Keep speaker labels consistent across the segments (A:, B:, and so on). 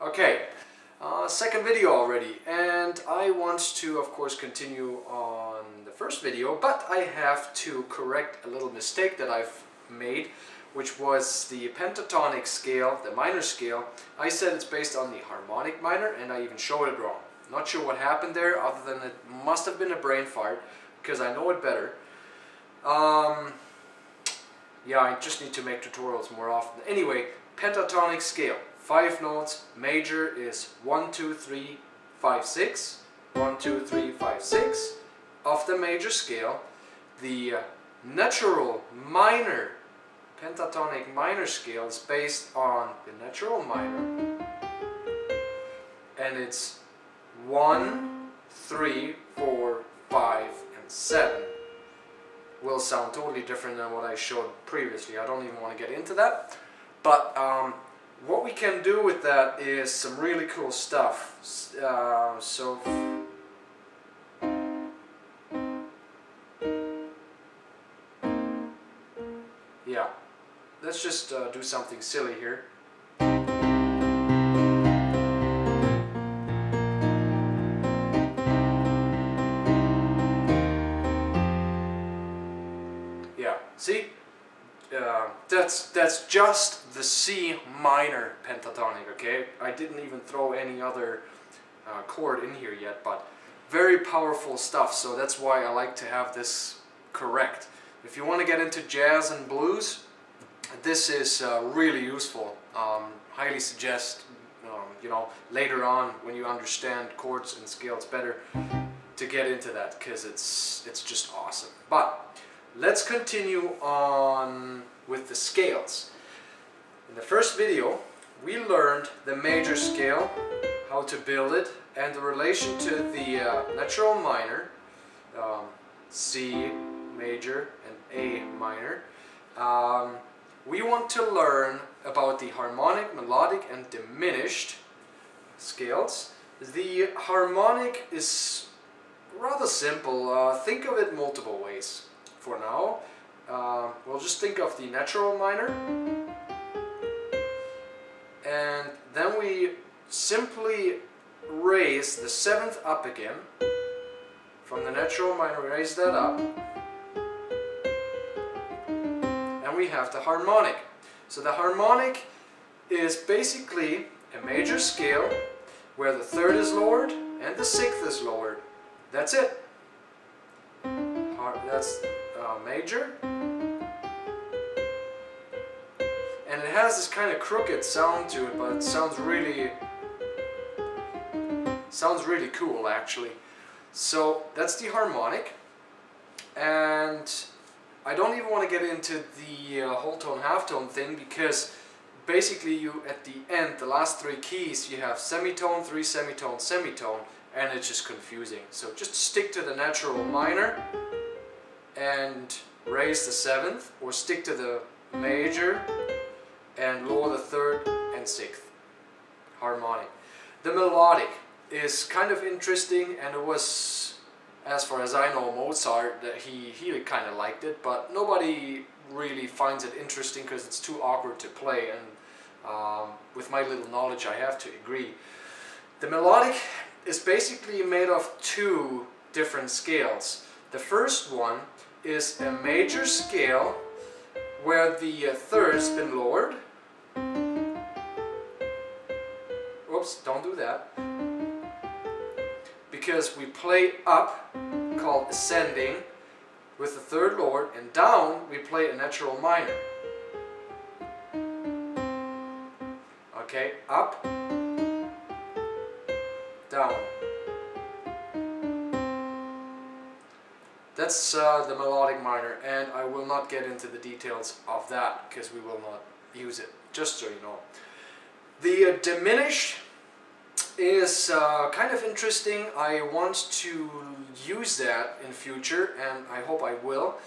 A: Okay, second video already, and I want to of course continue on the first video, but I have to correct a little mistake that I've made, which was the pentatonic scale, the minor scale. I said it's based on the harmonic minor, and I even showed it wrong. Not sure what happened there, other than it must have been a brain fart, because I know it better. Yeah, I just need to make tutorials more often. Anyway, pentatonic scale, 5 notes. Major is 1, 2, 3, 5, 6. 1, 2, 3, 5, 6 of the major scale. The natural minor, pentatonic minor scale is based on the natural minor, and it's 1, 3, 4, 5, and 7. Will sound totally different than what I showed previously. I don't even want to get into that. But what we can do with that is some really cool stuff. Yeah, let's just do something silly here. Yeah, see? That's just the C minor pentatonic, okay? I didn't even throw any other chord in here yet, but very powerful stuff, so that's why I like to have this correct. If you want to get into jazz and blues, this is really useful. Highly suggest, you know, later on when you understand chords and scales better, to get into that, because it's just awesome. But let's continue on with the scales. In the first video, we learned the major scale, how to build it, and the relation to the natural minor, C major and A minor. We want to learn about the harmonic, melodic, and diminished scales. The harmonic is rather simple. Think of it multiple ways. For now, we'll just think of the natural minor, and then we simply raise the 7th up again. From the natural minor, raise that up, and we have the harmonic. So the harmonic is basically a major scale where the 3rd is lowered and the 6th is lowered. That's it. That's major, and it has this kind of crooked sound to it, but it sounds really cool actually. So that's the harmonic, and I don't even want to get into the whole tone half tone thing, because basically you at the end, the last 3 keys, you have semitone, 3 semitone, semitone, and it's just confusing. So just stick to the natural minor and raise the 7th, or stick to the major and lower the 3rd and 6th. Harmonic. The melodic is kind of interesting, and it was, as far as I know, Mozart, that he kind of liked it, but nobody really finds it interesting because it's too awkward to play, and with my little knowledge I have to agree. The melodic is basically made of 2 different scales. The first one is a major scale where the 3rd's been lowered. Oops, don't do that. Because we play up, called ascending, with the 3rd lowered, and down we play a natural minor. Okay, up, down. That's the melodic minor, and I will not get into the details of that because we will not use it, just so you know. The diminished is kind of interesting. I want to use that in future, and I hope I will,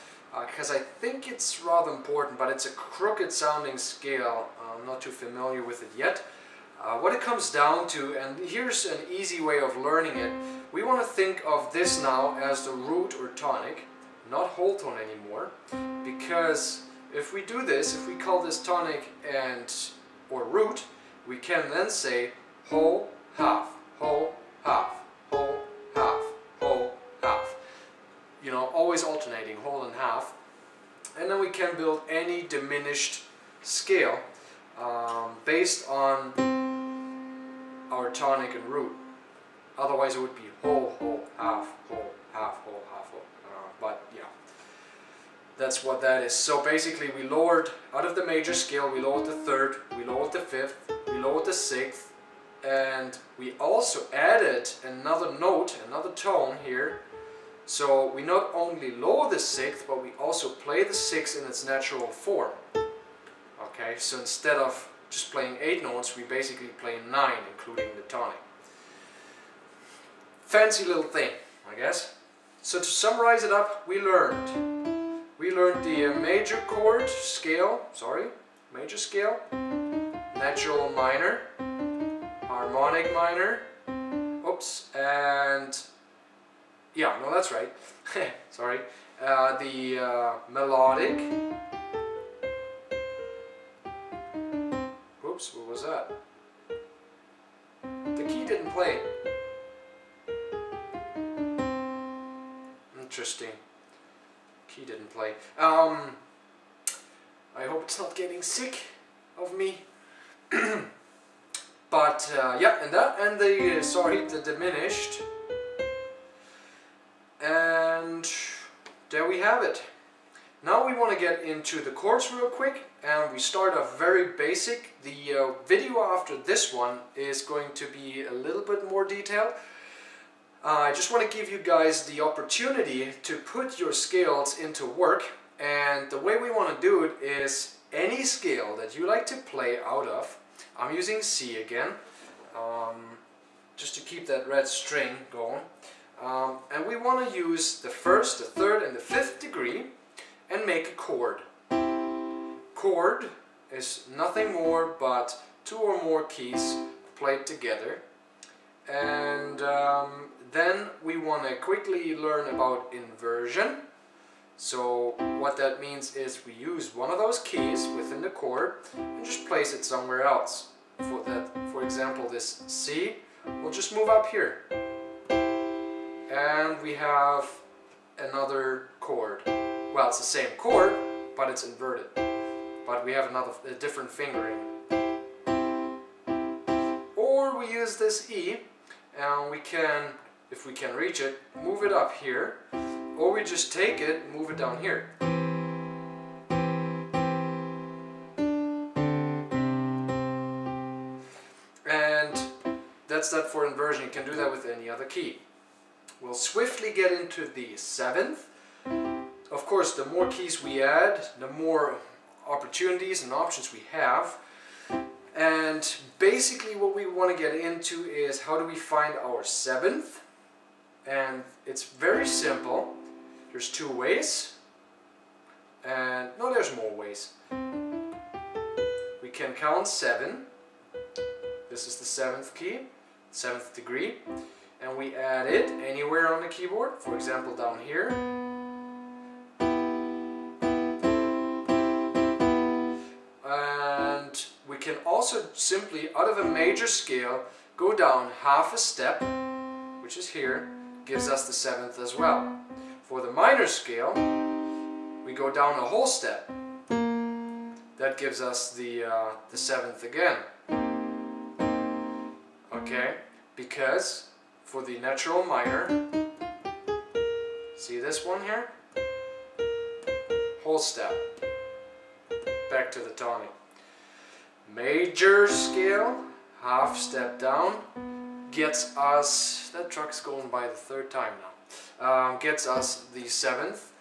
A: because I think it's rather important, but it's a crooked sounding scale. I'm not too familiar with it yet. What it comes down to, and here's an easy way of learning it, we want to think of this now as the root or tonic, not whole tone anymore, because if we do this, if we call this tonic or root, we can then say whole, half, whole, half, whole, half, whole, half. You know, always alternating whole and half. And then we can build any diminished scale based on our tonic and root. Otherwise it would be whole, whole, half, whole, half, whole, half, whole. But yeah, that's what that is. So basically we lowered, out of the major scale, we lowered the third, we lowered the fifth, we lowered the sixth, and we also added another note, another tone here. So we not only lower the sixth, but we also play the sixth in its natural form. Okay, so instead of just playing 8 notes, we basically play 9, including the tonic. Fancy little thing, I guess. So to summarize it up, we learned the major chord scale, major scale, natural minor, harmonic minor, oops, and yeah, no, that's right. Sorry. The melodic. Oops, what was that? The key didn't play. Interesting. Key didn't play. I hope it's not getting sick of me. But yeah, and that, and the diminished. And there we have it. Now we want to get into the chords real quick, and we start off very basic. The video after this one is going to be a little bit more detailed. I just want to give you guys the opportunity to put your scales into work, and the way we want to do it is any scale that you like to play out of. I'm using C again, just to keep that red string going. And we want to use the first, the third, and the fifth degree and make a chord. Chord is nothing more but 2 or more keys played together. And then we want to quickly learn about inversion. So what that means is we use one of those keys within the chord and just place it somewhere else. For example, this C will just move up here. And we have another chord. Well, it's the same chord, but it's inverted. But we have a different fingering. Or we use this E, and we can, if we can reach it, move it up here. Or we just take it and move it down here. And that's that for inversion. You can do that with any other key. We'll swiftly get into the seventh. Of course, the more keys we add, the more opportunities and options we have. And basically what we want to get into is how do we find our seventh? And it's very simple. There's 2 ways. And no, there's more ways. We can count 7. This is the 7th key, 7th degree. And we add it anywhere on the keyboard, for example down here. And we can also simply, out of a major scale, go down half a step, which is here, gives us the 7th as well. For the minor scale, we go down a whole step. That gives us the 7th again. Okay, because for the natural minor, see this one here? Whole step. Back to the tonic. Major scale, half step down, gets us, that truck's going by the 3rd time now, gets us the 7th.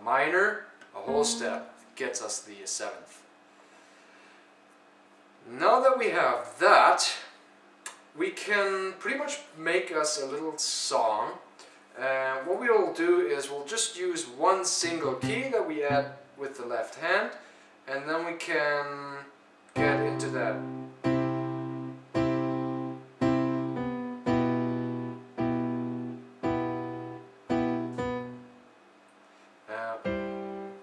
A: Minor, a whole step, gets us the 7th. Now that we have that, we can pretty much make us a little song. What we'll do is we'll just use one single key that we add with the left hand, and then we can get into that.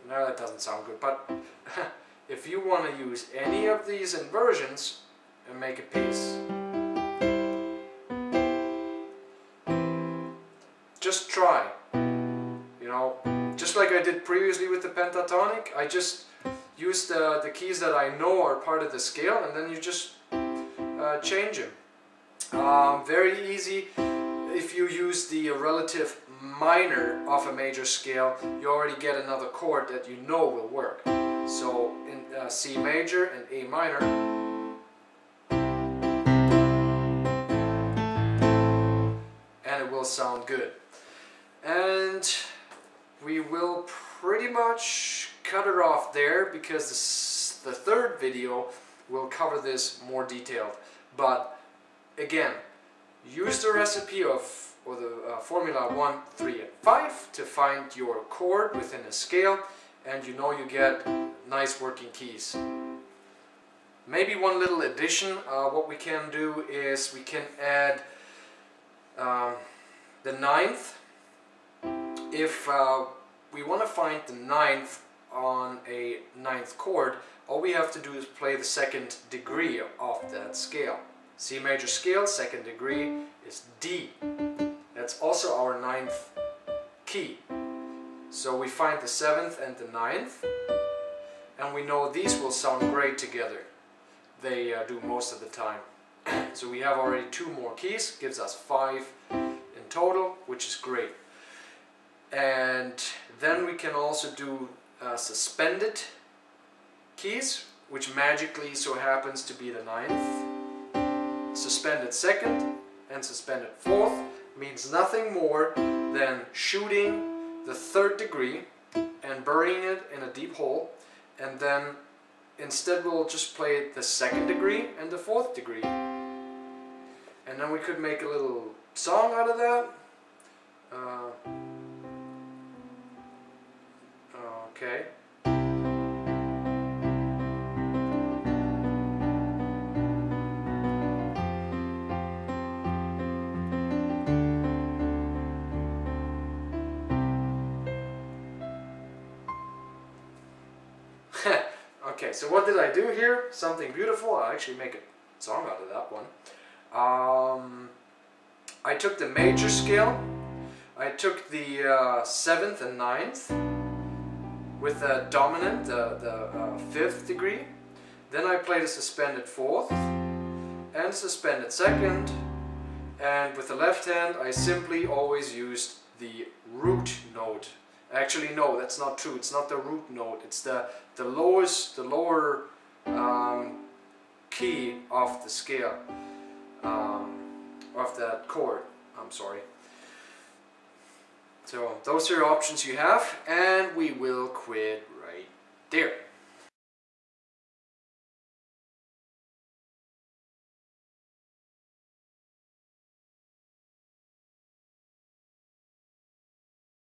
A: Now that doesn't sound good, but if you want to use any of these inversions and make a piece. just try. You know, just like I did previously with the pentatonic, I just use the keys that I know are part of the scale, and then you just change them. Very easy. If you use the relative minor of a major scale, you already get another chord that you know will work. So in C major and A minor, and it will sound good. And we will pretty much cut it off there, because the third video will cover this more detailed. But again, use the recipe or the formula 1, 3 and 5 to find your chord within a scale, and you know you get nice working keys. Maybe one little addition, what we can do is we can add the ninth. If we want to find the ninth on a ninth chord, all we have to do is play the second degree of that scale. C major scale, second degree is D. That's also our ninth key. So we find the seventh and the ninth, and we know these will sound great together. They do most of the time. So we have already 2 more keys, gives us 5 in total, which is great. And then we can also do suspended keys, which magically so happens to be the ninth. Suspended second and suspended fourth means nothing more than shooting the third degree and burying it in a deep hole, and then instead we'll just play the second degree and the fourth degree. And then we could make a little song out of that. Okay. Okay, so what did I do here? Something beautiful. I'll actually make a song out of that one. I took the major scale. I took the 7th and 9th with the dominant, the 5th degree. Then I played a suspended 4th and suspended 2nd. And with the left hand, I simply always used the root note. Actually, no, that's not true. It's not the root note. It's the lower key of the scale, of that chord. I'm sorry. So those are your options you have, and we will quit right there.